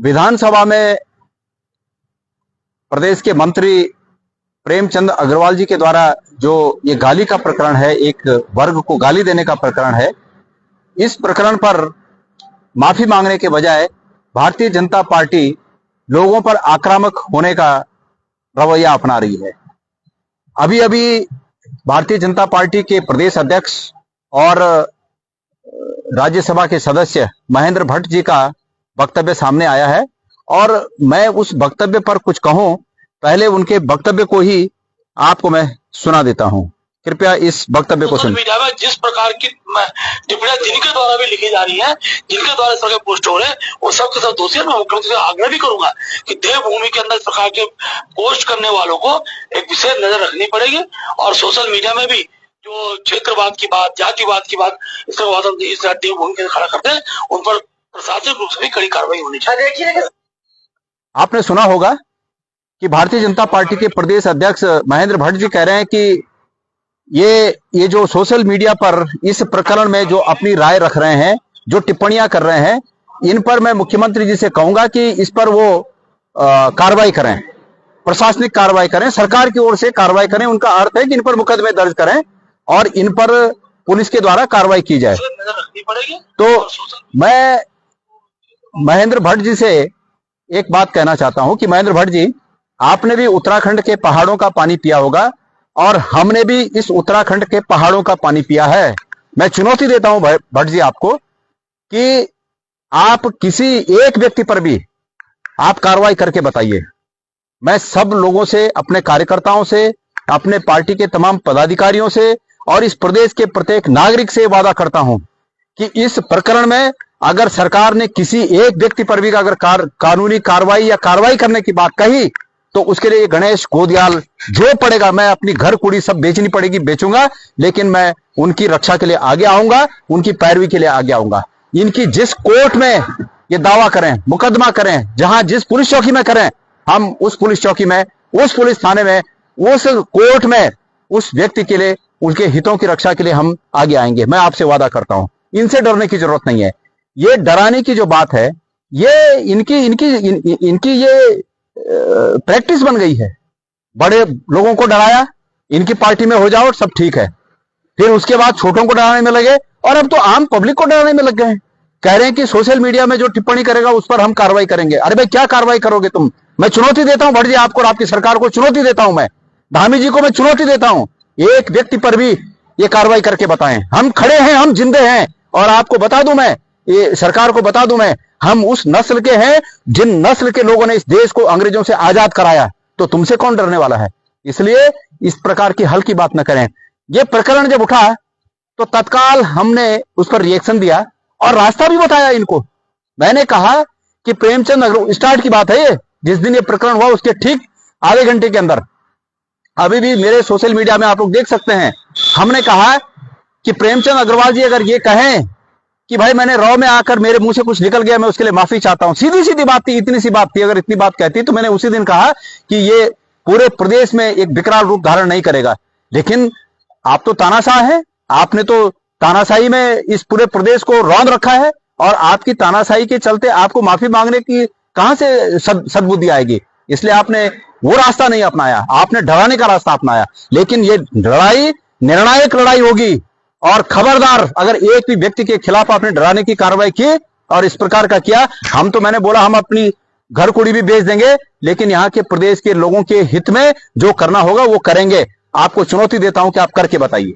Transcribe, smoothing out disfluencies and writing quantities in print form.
विधानसभा में प्रदेश के मंत्री प्रेमचंद अग्रवाल जी के द्वारा जो ये गाली का प्रकरण है, एक वर्ग को गाली देने का प्रकरण है, इस प्रकरण पर माफी मांगने के बजाय भारतीय जनता पार्टी लोगों पर आक्रामक होने का रवैया अपना रही है। अभी अभी भारतीय जनता पार्टी के प्रदेश अध्यक्ष और राज्यसभा के सदस्य महेंद्र भट्ट जी का वक्तव्य सामने आया है और मैं उस वक्तव्य पर कुछ कहूं, पहले उनके वक्तव्य को ही आपको मैं सुना देता हूं। कृपया इस वक्तव्य को सुनिए। मीडिया में जिस प्रकार की टिप्पणियां जिनके द्वारा भी लिखी जा रही हैं, जिनके द्वारा इस प्रकार पोस्ट हो रहे हैं, वो सब के सब दोषी हैं। मैं मुख्यमंत्री से आग्रह भी करूंगा कि देवभूमि के अंदर इस प्रकार के पोस्ट करने वालों को एक विशेष नजर रखनी पड़ेगी और सोशल मीडिया में भी जो क्षेत्रवाद की बात, जातिवाद की बात इस देवभूमि के खड़ा करते हैं, उन पर प्रशासनिक रूप से भी कड़ी कार्रवाई होनी चाहिए। आपने सुना होगा कि भारतीय जनता पार्टी के प्रदेश अध्यक्ष महेंद्र भट्ट जी कह रहे हैं कि ये जो सोशल मीडिया पर इस प्रकरण में जो अपनी राय रख रहे हैं, जो टिप्पणियां कर रहे हैं, इन पर मैं मुख्यमंत्री जी से कहूंगा कि इस पर वो कार्रवाई करें, प्रशासनिक कार्रवाई करें, सरकार की ओर से कार्रवाई करें। उनका अर्थ है कि इन पर मुकदमे दर्ज करें और इन पर पुलिस के द्वारा कार्रवाई की जाए। तो मैं महेंद्र भट्ट जी से एक बात कहना चाहता हूं कि महेंद्र भट्ट जी, आपने भी उत्तराखंड के पहाड़ों का पानी पिया होगा और हमने भी इस उत्तराखंड के पहाड़ों का पानी पिया है। मैं चुनौती देता हूं भट्ट जी आपको कि आप किसी एक व्यक्ति पर भी आप कार्रवाई करके बताइए। मैं सब लोगों से, अपने कार्यकर्ताओं से, अपने पार्टी के तमाम पदाधिकारियों से और इस प्रदेश के प्रत्येक नागरिक से वादा करता हूं कि इस प्रकरण में अगर सरकार ने किसी एक व्यक्ति पर भी अगर कानूनी कार्रवाई या कार्रवाई करने की बात कही तो उसके लिए गणेश गोदियाल जो पड़ेगा, मैं अपनी घर कुड़ी सब बेचनी पड़ेगी बेचूंगा, लेकिन मैं उनकी रक्षा के लिए आगे आऊंगा, उनकी पैरवी के लिए आगे आऊंगा। इनकी जिस कोर्ट में ये दावा करें, मुकदमा करें, जहां जिस पुलिस चौकी में करें, हम उस पुलिस चौकी में, उस पुलिस थाने में, उस कोर्ट में उस व्यक्ति के लिए, उनके हितों की रक्षा के लिए हम आगे आएंगे। मैं आपसे वादा करता हूं, इनसे डरने की जरूरत नहीं है। ये डराने की जो बात है, ये इनकी ये प्रैक्टिस बन गई है। बड़े लोगों को डराया, इनकी पार्टी में हो जाओ सब ठीक है, फिर उसके बाद छोटों को डराने में लगे और अब तो आम पब्लिक को डराने में लग गए हैं। कह रहे हैं कि सोशल मीडिया में जो टिप्पणी करेगा उस पर हम कार्रवाई करेंगे। अरे भाई, क्या कार्रवाई करोगे तुम? मैं चुनौती देता हूं भट्ट जी आपको और आपकी सरकार को चुनौती देता हूं। मैं धामी जी को मैं चुनौती देता हूं, एक व्यक्ति पर भी ये कार्रवाई करके बताएं। हम खड़े हैं, हम जिंदे हैं और आपको बता दूं मैं, ये सरकार को बता दूं मैं, हम उस नस्ल के हैं जिन नस्ल के लोगों ने इस देश को अंग्रेजों से आजाद कराया। तो तुमसे कौन डरने वाला है? इसलिए इस प्रकार की हल्की बात न करें। यह प्रकरण जब उठा तो तत्काल हमने उस पर रिएक्शन दिया और रास्ता भी बताया इनको। मैंने कहा कि प्रेमचंद अग्रवाल, स्टार्ट की बात है ये, जिस दिन ये प्रकरण हुआ उसके ठीक आधे घंटे के अंदर, अभी भी मेरे सोशल मीडिया में आप लोग देख सकते हैं, हमने कहा कि प्रेमचंद अग्रवाल जी अगर ये कहें कि भाई मैंने रॉ में आकर मेरे मुंह से कुछ निकल गया, मैं उसके लिए माफी चाहता हूं। सीधी सीधी बात थी, इतनी सी बात थी। अगर इतनी बात कहती तो मैंने उसी दिन कहा कि ये पूरे प्रदेश में एक विकराल रूप धारण नहीं करेगा। लेकिन आप तो तानाशाह हैं, आपने तो तानाशाही में इस पूरे प्रदेश को रौंद रखा है और आपकी तानाशाही के चलते आपको माफी मांगने की कहां से सद्बुद्धि आएगी? इसलिए आपने वो रास्ता नहीं अपनाया, आपने डराने का रास्ता अपनाया। लेकिन ये लड़ाई निर्णायक लड़ाई होगी और खबरदार अगर एक भी व्यक्ति के खिलाफ आपने डराने की कार्रवाई की और इस प्रकार का किया, हम तो, मैंने बोला, हम अपनी घर कुड़ी भी बेच देंगे, लेकिन यहां के प्रदेश के लोगों के हित में जो करना होगा वो करेंगे। आपको चुनौती देता हूं कि आप करके बताइए।